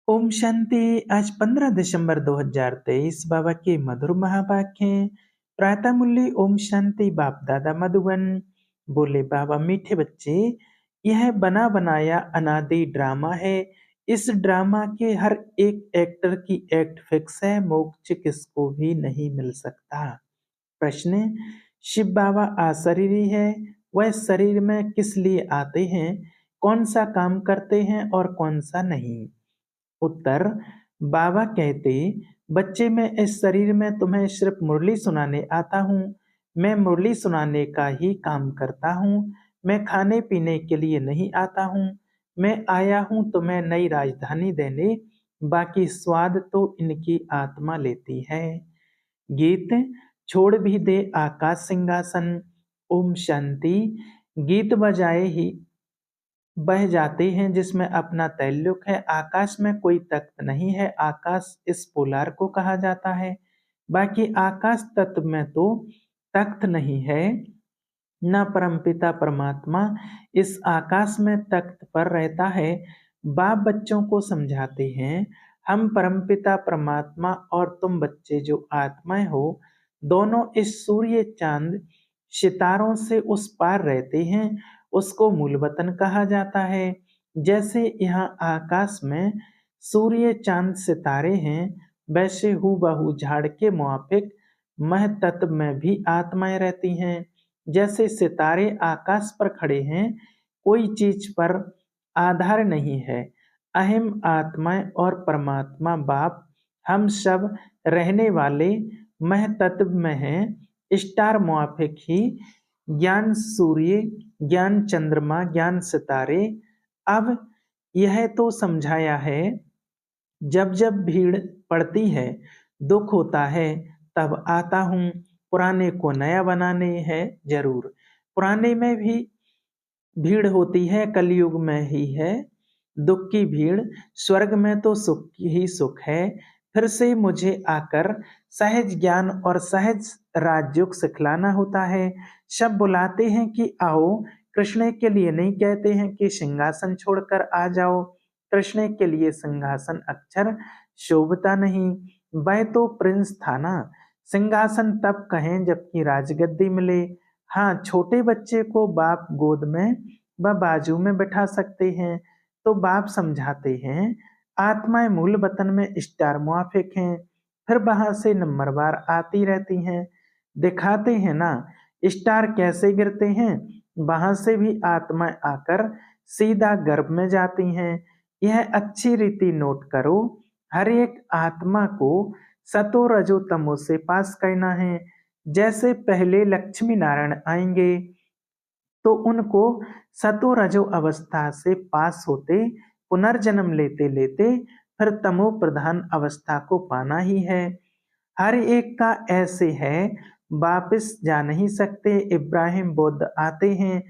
ओम शांति। आज 15 दिसंबर 2023 बाबा के मधुर महावाक्य हैं। प्रातः मूल्य ओम शांति। बाप दादा मधुबन। बोले बाबा मीठे बच्चे, यह बना बनाया अनादि ड्रामा है। इस ड्रामा के हर एक एक्टर की एक्ट फिक्स है। मोक्ष किसको भी नहीं मिल सकता। प्रश्न, शिव बाबा अशरीरी है, वह शरीर में किस लिए आते हैं, कौन सा काम करते हैं और कौन सा नहीं। उत्तर, बाबा कहते, बच्चे मैं इस शरीर में तुम्हें सिर्फ मुरली सुनाने आता हूँ। मैं मुरली सुनाने का ही काम करता हूँ। मैं खाने पीने के लिए नहीं आता हूँ। मैं आया हूँ तुम्हें नई राजधानी देने, बाकी स्वाद तो इनकी आत्मा लेती है। गीत, छोड़ भी दे आकाश सिंहासन। ओम शांति। गीत बजाए ही बह जाते हैं जिसमें अपना तैल्लुक है। आकाश में कोई तख्त नहीं है। आकाश इस पोलार को कहा जाता है। बाकी आकाश तत्व में तो तख्त नहीं है, न परमपिता परमात्मा इस आकाश में तख्त पर रहता है। बाप बच्चों को समझाते हैं, हम परमपिता परमात्मा और तुम बच्चे जो आत्माएं हो, दोनों इस सूर्य चांद सितारों से उस पार रहते हैं। उसको मूल वतन कहा जाता है। जैसे यहाँ आकाश में सूर्य चांद सितारे हैं, वैसे हूबहू झाड़ के मुआफिक मह तत्व में भी आत्माएं रहती हैं। जैसे सितारे आकाश पर खड़े हैं, कोई चीज पर आधार नहीं है। अहम आत्माएं और परमात्मा बाप हम सब रहने वाले मह तत्व में हैं। स्टार मुआफिक ही ज्ञान सूर्य, ज्ञान चंद्रमा, ज्ञान सितारे। अब यह तो समझाया है, जब जब भीड़ पड़ती है, दुख होता है, तब आता हूँ। पुराने को नया बनाने है जरूर। पुराने में भी भीड़ होती है, कलयुग में ही है दुख की भीड़। स्वर्ग में तो सुख ही सुख है। फिर से मुझे आकर सहज ज्ञान और सहज राजयोग सिखलाना होता है। सब बुलाते हैं कि आओ, कृष्ण के लिए नहीं कहते हैं कि सिंहासन छोड़कर आ जाओ। कृष्ण के लिए सिंहासन अक्षर शोभता नहीं, वह तो प्रिंस था ना। सिंहासन तब कहें जबकि राजगद्दी मिले। हाँ, छोटे बच्चे को बाप गोद में व बाजू में बैठा सकते हैं। तो बाप समझाते हैं, आत्माएं मूल वतन में स्टार मुआफिक हैं, फिर वहां से नंबरवार आती रहती हैं। दिखाते हैं ना स्टार कैसे गिरते हैं, वहां से भी आत्माएं आकर सीधा गर्भ में जाती हैं। यह अच्छी रीति नोट करो, हर एक आत्मा को सतो रजो तमो से पास करना है। जैसे पहले लक्ष्मी नारायण आएंगे तो उनको सतो रजो अवस्था से पास होते पुनर्जन्म लेते लेते फिर तमो प्रधान अवस्था को पाना ही है। हर एक का ऐसे है, वापिस जा नहीं सकते। इब्राहिम बुद्ध आते हैं,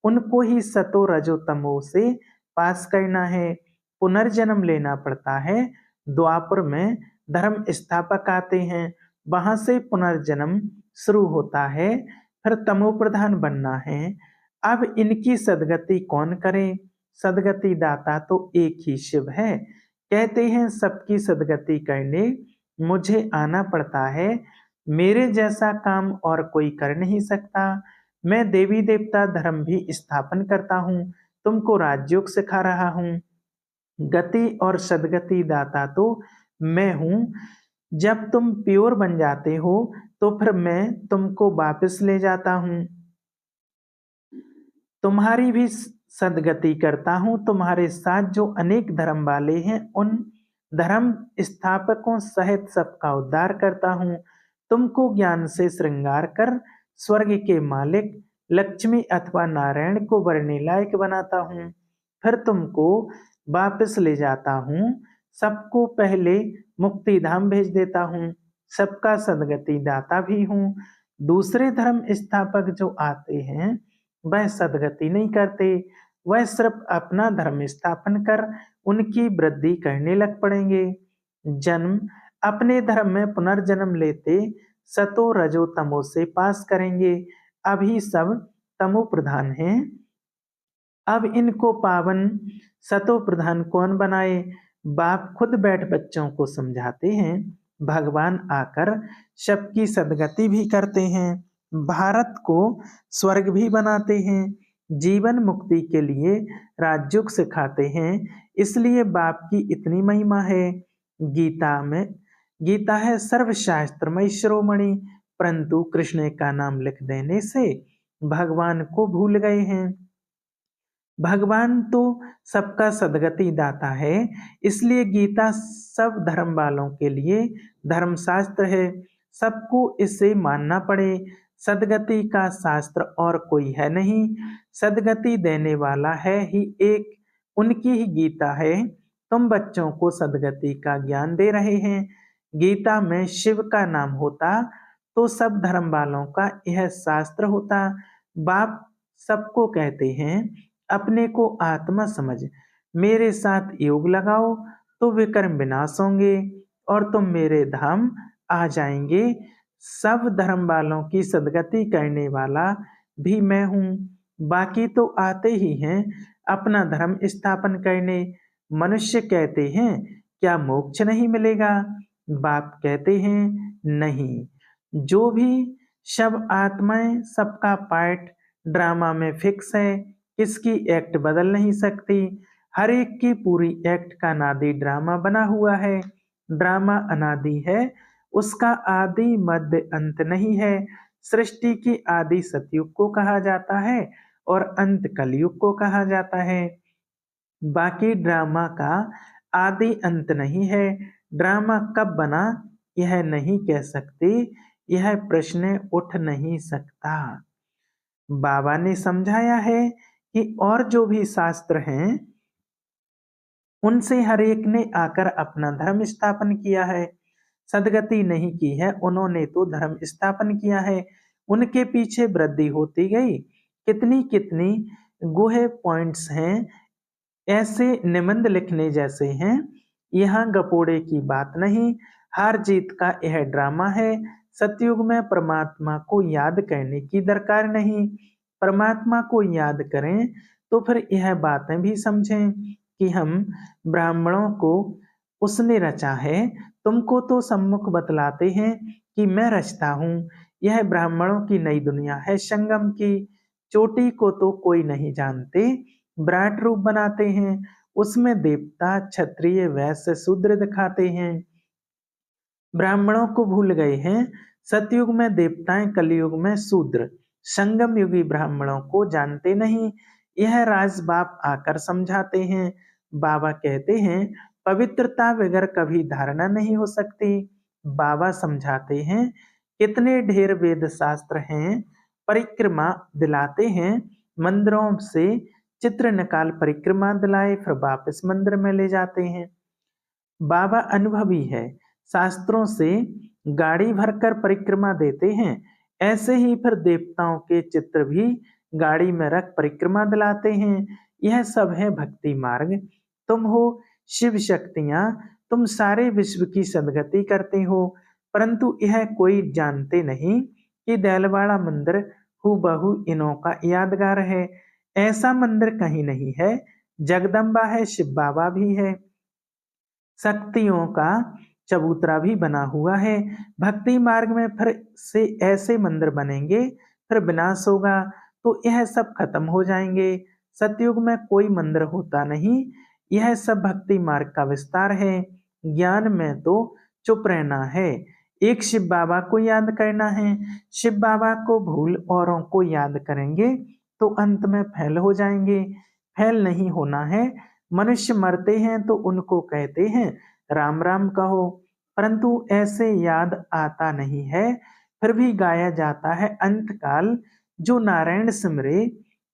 उनको ही सतो रजो तमो से पास करना है, पुनर्जन्म लेना पड़ता है। द्वापर में धर्म स्थापक आते हैं, वहां से पुनर्जन्म शुरू होता है, फिर तमो प्रधान बनना है। अब इनकी सदगति कौन करे, सदगति दाता तो एक ही शिव है। कहते हैं सबकी सदगति करने मुझे आना पड़ता है, मेरे जैसा काम और कोई कर नहीं सकता। मैं देवी देवता धर्म भी स्थापन करता हूँ, तुमको राजयोग सिखा रहा हूँ। गति और सदगति दाता तो मैं हूँ। जब तुम प्योर बन जाते हो तो फिर मैं तुमको वापस ले जाता हूँ, तुम्हारी भी सदगति करता हूँ। तुम्हारे साथ जो अनेक धर्म वाले हैं, उन धर्म स्थापकों सहित सबका उद्धार करता हूँ। तुमको ज्ञान से श्रृंगार कर स्वर्ग के मालिक लक्ष्मी अथवा नारायण को वरने लायक बनाता हूँ। फिर तुमको वापस ले जाता हूँ, सबको पहले मुक्ति धाम भेज देता हूँ, सबका सदगति दाता भी हूँ। दूसरे धर्म स्थापक जो आते हैं वह सदगति नहीं करते, वह सिर्फ अपना धर्म स्थापन कर उनकी वृद्धि करने लग पड़ेंगे। जन्म अपने धर्म में पुनर्जन्म लेते सतो रजो तमो से पास करेंगे। अभी सब तमो प्रधान हैं, अब इनको पावन सतो प्रधान कौन बनाए। बाप खुद बैठ बच्चों को समझाते हैं। भगवान आकर सबकी सदगति भी करते हैं। भारत को स्वर्ग भी बनाते हैं। जीवन मुक्ति के लिए राजयोग सिखाते हैं। इसलिए बाप की इतनी महिमा है। गीता है सर्वशास्त्रमय शिरोमणि, परंतु कृष्ण का नाम लिख देने से भगवान को भूल गए हैं। भगवान तो सबका सदगति दाता है, इसलिए गीता सब धर्म वालों के लिए धर्मशास्त्र है। सबको इसे मानना पड़े। सदगति का शास्त्र और कोई है नहीं। सदगति देने वाला है ही एक, उनकी ही गीता है। तुम बच्चों को सदगति का ज्ञान दे रहे हैं। गीता में शिव का नाम होता तो सब धर्म वालों का यह शास्त्र होता। बाप सबको कहते हैं, अपने को आत्मा समझ मेरे साथ योग लगाओ तो विकर्म विनाश होंगे और तुम मेरे धाम आ जाएंगे। सब धर्म वालों की सदगति करने वाला भी मैं हूँ। बाकी तो आते ही हैं अपना धर्म स्थापन करने। मनुष्य कहते हैं क्या मोक्ष नहीं मिलेगा? बाप कहते हैं नहीं। जो भी सब आत्माएं सबका पार्ट ड्रामा में फिक्स है, किसकी एक्ट बदल नहीं सकती। हर एक की पूरी एक्ट का नादी ड्रामा बना हुआ है। ड्रामा अनादि है, उसका आदि मध्य अंत नहीं है। सृष्टि की आदि सतयुग को कहा जाता है और अंत कलयुग को कहा जाता है। बाकी ड्रामा का आदि अंत नहीं है। ड्रामा कब बना यह नहीं कह सकते, यह प्रश्न उठ नहीं सकता। बाबा ने समझाया है कि और जो भी शास्त्र हैं उनसे हर एक ने आकर अपना धर्म स्थापन किया है। सदगति नहीं की है, उन्होंने तो धर्म स्थापन किया है। उनके पीछे वृद्धि होती गई। कितनी कितनी गुहे पॉइंट्स हैं, ऐसे निबंध लिखने जैसे हैं। यहाँ गपोड़े की बात नहीं, हार जीत का यह ड्रामा है। सतयुग में परमात्मा को याद करने की दरकार नहीं। परमात्मा को याद करें तो फिर यह बातें भी समझें कि हम ब्राह्मणों को उसने रचा है। तुमको तो सम्मुख बतलाते हैं कि मैं रचता हूँ। यह ब्राह्मणों की नई दुनिया है संगम की। चोटी को तो कोई नहीं जानते, विराट रूप बनाते हैं, उसमें देवता क्षत्रिय वैश्य शूद्र दिखाते हैं। ब्राह्मणों को भूल गए हैं। सतयुग में देवताएं, कलयुग में शूद्र, संगम युगी ब्राह्मणों को जानते नहीं। यह राज बाप आकर समझाते हैं। बाबा कहते हैं पवित्रता बगैर कभी धारणा नहीं हो सकती। बाबा समझाते हैं कितने ढेर वेद शास्त्र हैं, परिक्रमा दिलाते हैं। मंदिरों से चित्र निकाल परिक्रमा दिलाए फिर वापस मंदिर में ले जाते हैं। बाबा अनुभवी है, शास्त्रों से गाड़ी भरकर परिक्रमा देते हैं। ऐसे ही फिर देवताओं के चित्र भी गाड़ी में रख परिक्रमा दिलाते हैं। यह सब है भक्ति मार्ग। तुम हो शिव शक्तियां, तुम सारे विश्व की सदगति करते हो, परंतु यह कोई जानते नहीं कि देलवाड़ा मंदिर हूबहू इन्हों का यादगार है। ऐसा मंदिर कहीं नहीं है। जगदम्बा है, शिव बाबा भी है, शक्तियों का चबूतरा भी बना हुआ है। भक्ति मार्ग में फिर से ऐसे मंदिर बनेंगे, फिर विनाश होगा तो यह सब खत्म हो जाएंगे। सतयुग में कोई मंदिर होता नहीं। यह सब भक्ति मार्ग का विस्तार है। ज्ञान में तो चुप रहना है, एक शिव बाबा को याद करना है। शिव बाबा को भूल औरों को याद करेंगे तो अंत में फैल हो जाएंगे। फैल नहीं होना है। मनुष्य मरते हैं तो उनको कहते हैं राम राम कहो, परंतु ऐसे याद आता नहीं है। फिर भी गाया जाता है अंतकाल जो नारायण सिमरे।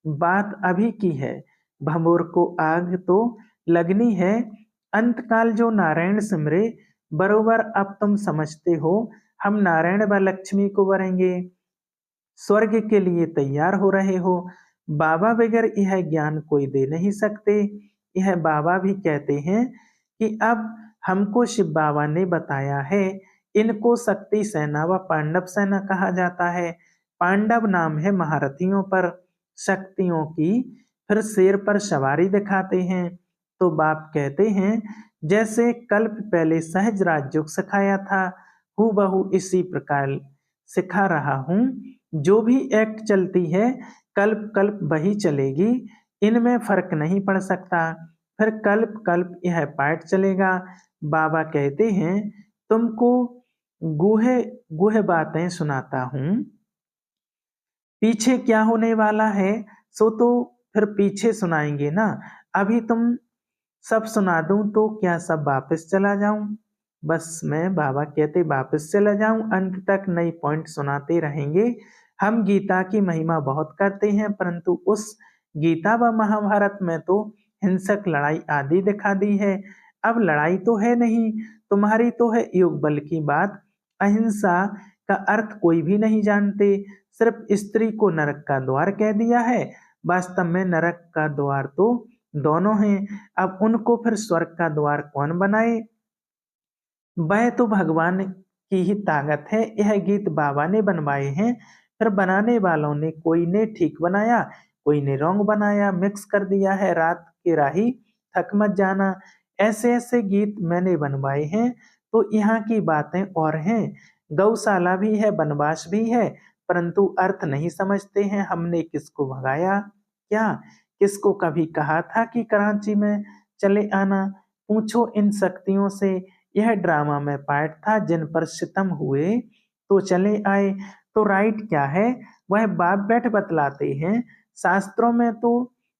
बात अभी की है, भंबोर को आग तो लगनी है। अंतकाल जो नारायण सिमरे, बरोबर अब तुम समझते हो हम नारायण व लक्ष्मी को वरेंगे, स्वर्ग के लिए तैयार हो रहे हो। बाबा बगैर यह ज्ञान कोई दे नहीं सकते। यह बाबा भी कहते हैं कि अब हमको शिव बाबा ने बताया है। इनको शक्ति सेना व पांडव सेना कहा जाता है। पांडव नाम है महारथियों पर, शक्तियों की फिर शेर पर सवारी दिखाते हैं। तो बाप कहते हैं जैसे कल्प पहले सहज राजयोग सिखाया था, हूबहू इसी प्रकार सिखा रहा हूँ। जो भी एक्ट चलती है कल्प कल्प वही चलेगी, इनमें फर्क नहीं पड़ सकता। फिर कल्प कल्प यह पाठ चलेगा। बाबा कहते हैं तुमको गुहे गुहे बातें सुनाता हूँ, पीछे क्या होने वाला है सो तो फिर पीछे सुनाएंगे ना। अभी तुम सब सुना दूं तो क्या सब वापस चला जाऊं? बस मैं बाबा कहते वापस चला जाऊं, अंत तक नई पॉइंट सुनाते रहेंगे। हम गीता की महिमा बहुत करते हैं, परंतु उस गीता व महाभारत में तो हिंसक लड़ाई आदि दिखा दी है। अब लड़ाई तो है नहीं, तुम्हारी तो है योग बल की बात। अहिंसा का अर्थ कोई भी नहीं जानते, सिर्फ स्त्री को नरक का द्वार कह दिया है। वास्तव में नरक का द्वार तो दोनों हैं। अब उनको फिर स्वर्ग का द्वार कौन बनाए? वह तो भगवान की ही ताकत है। यह गीत बाबा ने बनवाए हैं, फिर बनाने वालों ने कोई ने ठीक बनाया, कोई ने रॉन्ग बनाया, मिक्स कर दिया है। रात के राही थक मत जाना, ऐसे ऐसे गीत मैंने बनवाए हैं। तो यहाँ की बातें और हैं, गौशाला भी है, वनवास भी है, परंतु अर्थ नहीं समझते हैं। हमने किसको भगाया? क्या किसको कभी कहा था कि कराची में चले आना? पूछो इन शक्तियों से। यह ड्रामा में पार्ट था, जिन पर सितम हुए तो चले आए। तो राइट क्या है वह बाप बैठ बतलाते हैं। शास्त्रों में तो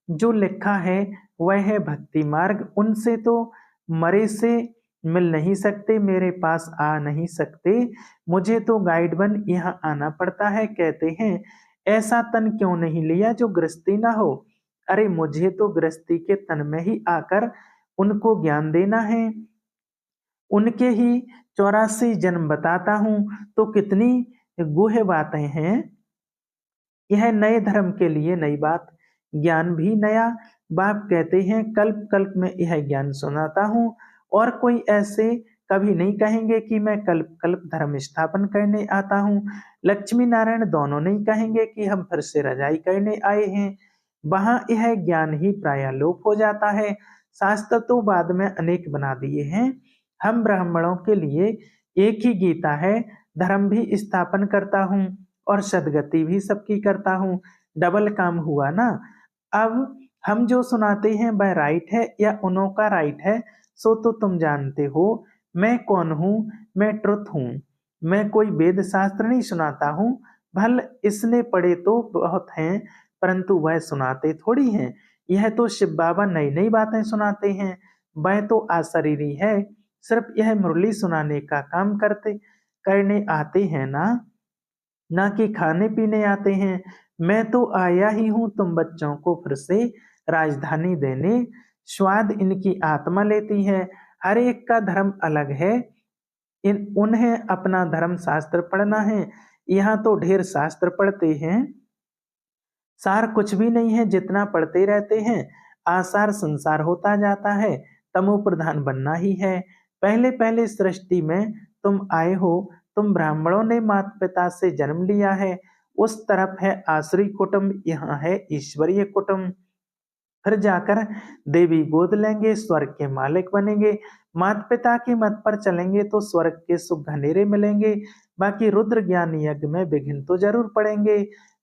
जो लिखा है वह है भक्ति मार्ग, उनसे तो मरे से मिल नहीं सकते, मेरे पास आ नहीं सकते, मुझे तो गाइड बन यहाँ आना पड़ता है। कहते हैं ऐसा तन क्यों नहीं लिया जो गृहस्थी ना हो? अरे मुझे तो गृहस्थी के तन में ही आकर उनको ज्ञान देना है, उनके ही 84 जन्म बताता हूँ। तो कितनी गुह्य बातें हैं। यह नए धर्म के लिए नई बात, ज्ञान भी नया। बाप कहते हैं कल्प कल्प में यह ज्ञान सुनाता हूँ, और कोई ऐसे कभी नहीं कहेंगे कि मैं कल्प कल्प धर्म स्थापन करने आता हूँ। लक्ष्मी नारायण दोनों नहीं कहेंगे कि हम फिर से रजाई करने आए हैं। वहां यह ज्ञान ही प्राय लोप हो जाता है। शास्त्र तो बाद में अनेक बना दिए हैं। हम ब्राह्मणों के लिए एक ही गीता है, धर्म भी स्थापन करता हूँ और सदगति भी सबकी करता हूँ। डबल काम हुआ ना। अब हम जो सुनाते हैं वह राइट है या उन्हों का राइट है, सो तो तुम जानते हो। मैं कौन हूँ? मैं ट्रुथ हूँ। मैं कोई वेद शास्त्र नहीं सुनाता हूँ। भल इसने पढ़े तो बहुत हैं, परंतु वह सुनाते थोड़ी हैं। यह तो शिव बाबा नई नई बातें सुनाते हैं। वह तो अशरीरी है, सिर्फ यह मुरली सुनाने का काम करने आते हैं ना कि खाने पीने आते हैं। मैं तो आया ही हूँ तुम बच्चों को फिर से राजधानी देने। स्वाद इनकी आत्मा लेती है। हर एक का धर्म अलग है, उन्हें अपना धर्म शास्त्र पढ़ना है। यहाँ तो ढेर शास्त्र पढ़ते हैं, सार कुछ भी नहीं है, जितना पढ़ते रहते हैं आसार संसार होता जाता है। तमो प्रधान बनना ही है। पहले पहले सृष्टि में तुम आए हो, तुम ब्राह्मणों ने माता पिता से जन्म लिया है। उस तरफ है आसुरी कुटुंब, यहाँ है ईश्वरीय कुटुंब। फिर जाकर देवी गोद लेंगे, स्वर्ग के मालिक बनेंगे। माता पिता के मत पर चलेंगे तो स्वर्ग के सुख घनेरे मिलेंगे। बाकी रुद्र ज्ञान यज्ञ में विघ्न तो जरूर पड़ेंगे।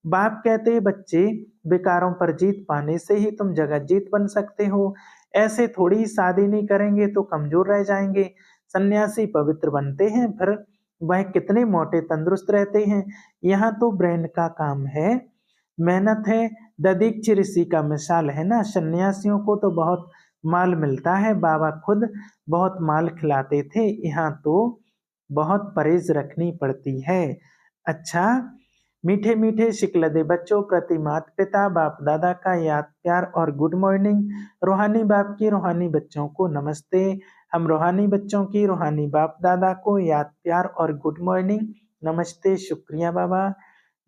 बाप कहते बच्चे, विकारों पर जीत पाने से ही तुम जगत जीत बन सकते हो। ऐसे थोड़ी ही शादी नहीं करेंगे तो कमजोर रह जाएंगे। सन्यासी पवित्र बनते हैं, फिर वह कितने मोटे तंदुरुस्त रहते हैं। यहाँ तो ब्रेन का काम है, मेहनत है। ददीक्षित ऋषि का मिसाल है ना, सन्यासियों को तो बहुत माल मिलता है, बाबा खुद बहुत माल खिलाते थे। यहाँ तो बहुत परहेज रखनी पड़ती है। अच्छा, मीठे मीठे शिकलदे बच्चों प्रति माता पिता बाप दादा का याद प्यार और गुड मॉर्निंग। रूहानी बाप की रूहानी बच्चों को नमस्ते। हम रूहानी बच्चों की रूहानी बाप दादा को याद प्यार और गुड मॉर्निंग, नमस्ते, शुक्रिया बाबा।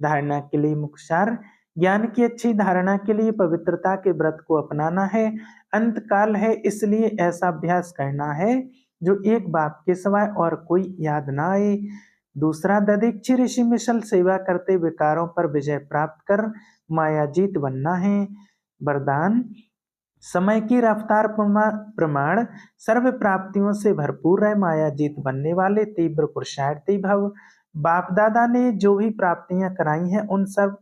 धारणा के लिए मुख्तार, ज्ञान की अच्छी धारणा के लिए पवित्रता के व्रत को अपनाना है। अंत काल है, इसलिए ऐसा अभ्यास करना है जो एक बाप के सिवाय और कोई याद ना आए। दूसरा, ददीक्षित ऋषि मिशल सेवा करते विकारों पर विजय प्राप्त कर माया जीत बनना है। वरदान, समय की रफ्तार प्रमाण सर्व प्राप्तियों से भरपूर रहे, मायाजीत बनने वाले, तीव्र पुरुषार्थी भव। बाप दादा ने जो भी प्राप्तियां कराई हैं उन सब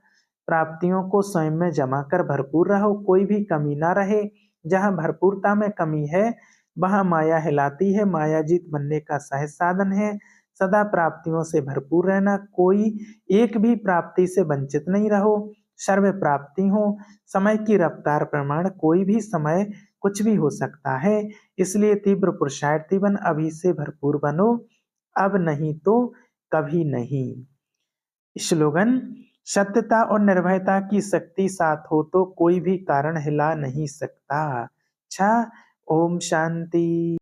प्राप्तियों को स्वयं में जमा कर भरपूर रहो, कोई भी कमी ना रहे। जहाँ भरपूरता में कमी है वहाँ माया हिलाती है, मायाजीत बनने का सहज साधन है सदा प्राप्तियों से भरपूर रहना, कोई एक भी प्राप्ति से वंचित नहीं रहो, सर्व प्राप्ति हो। समय की रफ्तार प्रमाण कोई भी समय कुछ भी हो सकता है, इसलिए तीव्र पुरुषार्थी बन, अभी से भरपूर बनो, अब नहीं तो कभी नहीं। स्लोगन: सत्यता और निर्भयता की शक्ति साथ हो तो कोई भी कारण हिला नहीं सकता। अच्छा, ओम शांति।